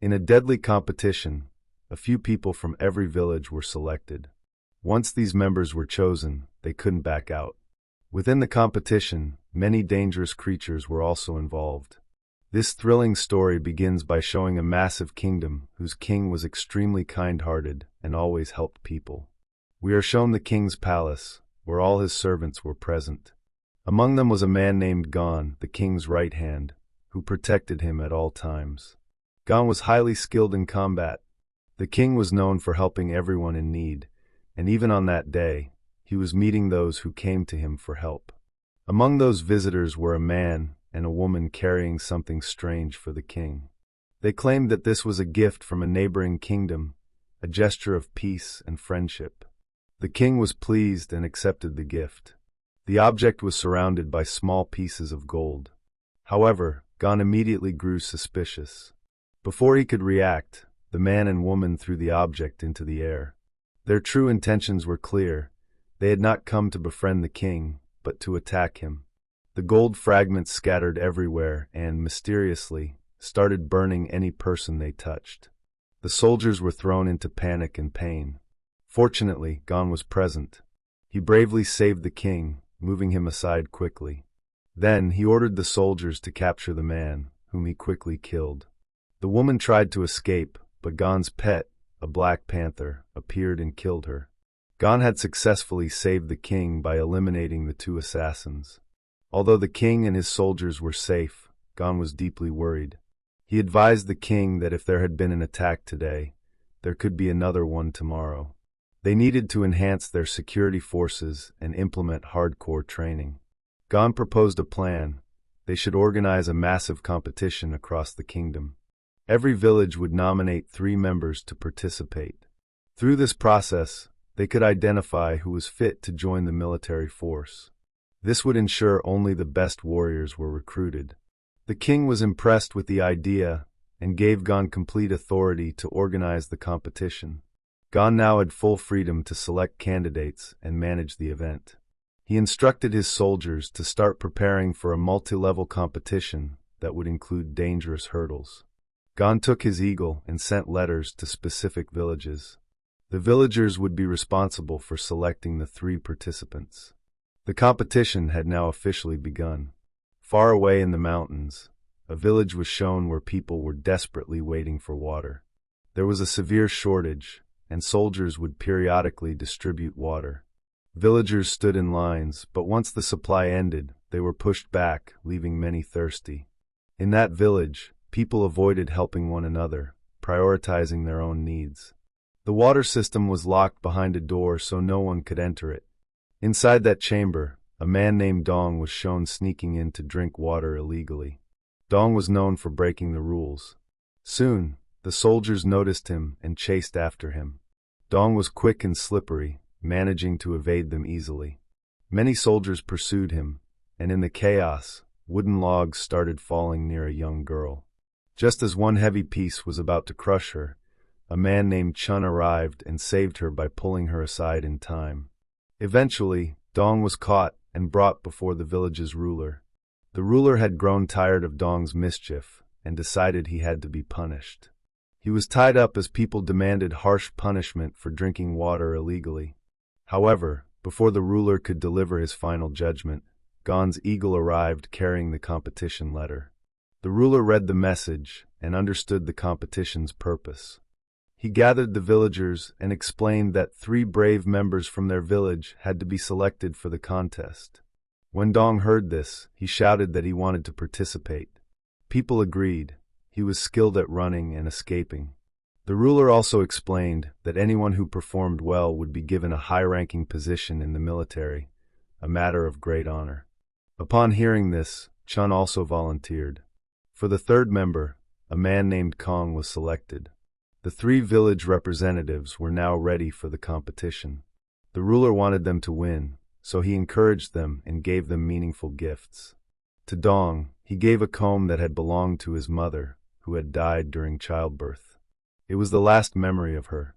In a deadly competition, a few people from every village were selected. Once these members were chosen, they couldn't back out. Within the competition, many dangerous creatures were also involved. This thrilling story begins by showing a massive kingdom whose king was extremely kind-hearted and always helped people. We are shown the king's palace, where all his servants were present. Among them was a man named Gon, the king's right hand, who protected him at all times. Gon was highly skilled in combat. The king was known for helping everyone in need, and even on that day, he was meeting those who came to him for help. Among those visitors were a man and a woman carrying something strange for the king. They claimed that this was a gift from a neighboring kingdom, a gesture of peace and friendship. The king was pleased and accepted the gift. The object was surrounded by small pieces of gold. However, Gon immediately grew suspicious. Before he could react, the man and woman threw the object into the air. Their true intentions were clear. They had not come to befriend the king, but to attack him. The gold fragments scattered everywhere and, mysteriously, started burning any person they touched. The soldiers were thrown into panic and pain. Fortunately, Gon was present. He bravely saved the king, moving him aside quickly. Then he ordered the soldiers to capture the man, whom he quickly killed. The woman tried to escape, but Gon's pet, a black panther, appeared and killed her. Gon had successfully saved the king by eliminating the two assassins. Although the king and his soldiers were safe, Gon was deeply worried. He advised the king that if there had been an attack today, there could be another one tomorrow. They needed to enhance their security forces and implement hardcore training. Gon proposed a plan. They should organize a massive competition across the kingdom. Every village would nominate 3 members to participate. Through this process, they could identify who was fit to join the military force. This would ensure only the best warriors were recruited. The king was impressed with the idea and gave Gon complete authority to organize the competition. Gon now had full freedom to select candidates and manage the event. He instructed his soldiers to start preparing for a multi-level competition that would include dangerous hurdles. Gon took his eagle and sent letters to specific villages. The villagers would be responsible for selecting the 3 participants. The competition had now officially begun. Far away in the mountains, a village was shown where people were desperately waiting for water. There was a severe shortage, and soldiers would periodically distribute water. Villagers stood in lines, but once the supply ended, they were pushed back, leaving many thirsty. In that village, people avoided helping one another, prioritizing their own needs. The water system was locked behind a door so no one could enter it. Inside that chamber, a man named Dong was shown sneaking in to drink water illegally. Dong was known for breaking the rules. Soon, the soldiers noticed him and chased after him. Dong was quick and slippery, managing to evade them easily. Many soldiers pursued him, and in the chaos, wooden logs started falling near a young girl. Just as one heavy piece was about to crush her, a man named Chun arrived and saved her by pulling her aside in time. Eventually, Dong was caught and brought before the village's ruler. The ruler had grown tired of Dong's mischief and decided he had to be punished. He was tied up as people demanded harsh punishment for drinking water illegally. However, before the ruler could deliver his final judgment, Gon's eagle arrived carrying the competition letter. The ruler read the message and understood the competition's purpose. He gathered the villagers and explained that 3 brave members from their village had to be selected for the contest. When Dong heard this, he shouted that he wanted to participate. People agreed. He was skilled at running and escaping. The ruler also explained that anyone who performed well would be given a high-ranking position in the military, a matter of great honor. Upon hearing this, Chun also volunteered. For the 3rd member, a man named Kong was selected. The 3 village representatives were now ready for the competition. The ruler wanted them to win, so he encouraged them and gave them meaningful gifts. To Dong, he gave a comb that had belonged to his mother, who had died during childbirth. It was the last memory of her.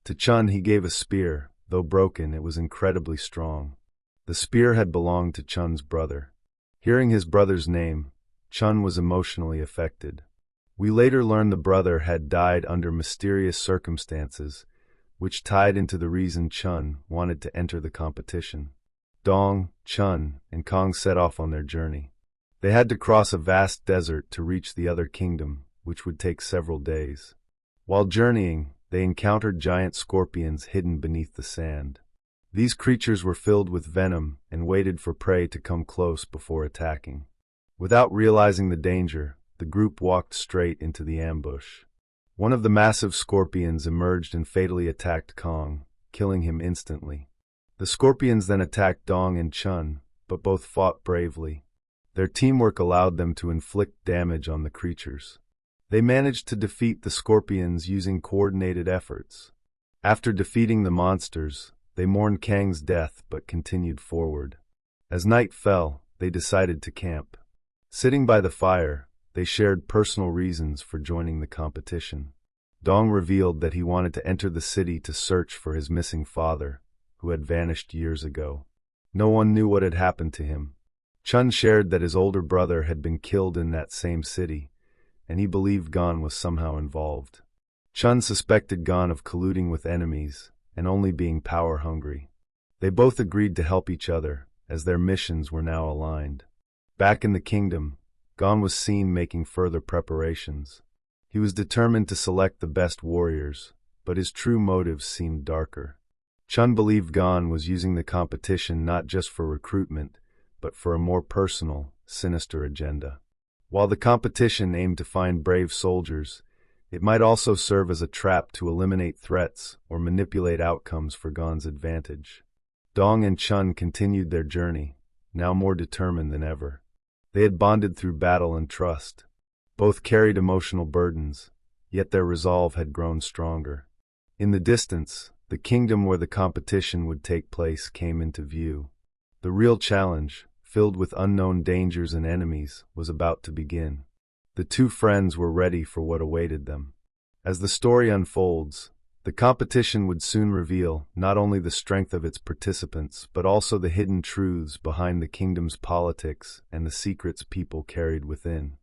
To Chun he gave a spear. Though broken, it was incredibly strong. The spear had belonged to Chun's brother. Hearing his brother's name, Chun was emotionally affected. We later learned the brother had died under mysterious circumstances, which tied into the reason Chun wanted to enter the competition. Dong, Chun, and Kong set off on their journey. They had to cross a vast desert to reach the other kingdom, which would take several days. While journeying, they encountered giant scorpions hidden beneath the sand. These creatures were filled with venom and waited for prey to come close before attacking. Without realizing the danger, the group walked straight into the ambush. One of the massive scorpions emerged and fatally attacked Kong, killing him instantly. The scorpions then attacked Dong and Chun, but both fought bravely. Their teamwork allowed them to inflict damage on the creatures. They managed to defeat the scorpions using coordinated efforts. After defeating the monsters, they mourned Kang's death but continued forward. As night fell, they decided to camp. Sitting by the fire, they shared personal reasons for joining the competition. Dong revealed that he wanted to enter the city to search for his missing father, who had vanished years ago. No one knew what had happened to him. Chun shared that his older brother had been killed in that same city, and he believed Gon was somehow involved. Chun suspected Gon of colluding with enemies and only being power-hungry. They both agreed to help each other, as their missions were now aligned. Back in the kingdom, Gon was seen making further preparations. He was determined to select the best warriors, but his true motives seemed darker. Chun believed Gon was using the competition not just for recruitment, but for a more personal, sinister agenda. While the competition aimed to find brave soldiers, it might also serve as a trap to eliminate threats or manipulate outcomes for Gon's advantage. Dong and Chun continued their journey, now more determined than ever. They had bonded through battle and trust. Both carried emotional burdens, yet their resolve had grown stronger. In the distance, the kingdom where the competition would take place came into view. The real challenge, filled with unknown dangers and enemies, was about to begin. The two friends were ready for what awaited them. As the story unfolds, the competition would soon reveal not only the strength of its participants, but also the hidden truths behind the kingdom's politics and the secrets people carried within.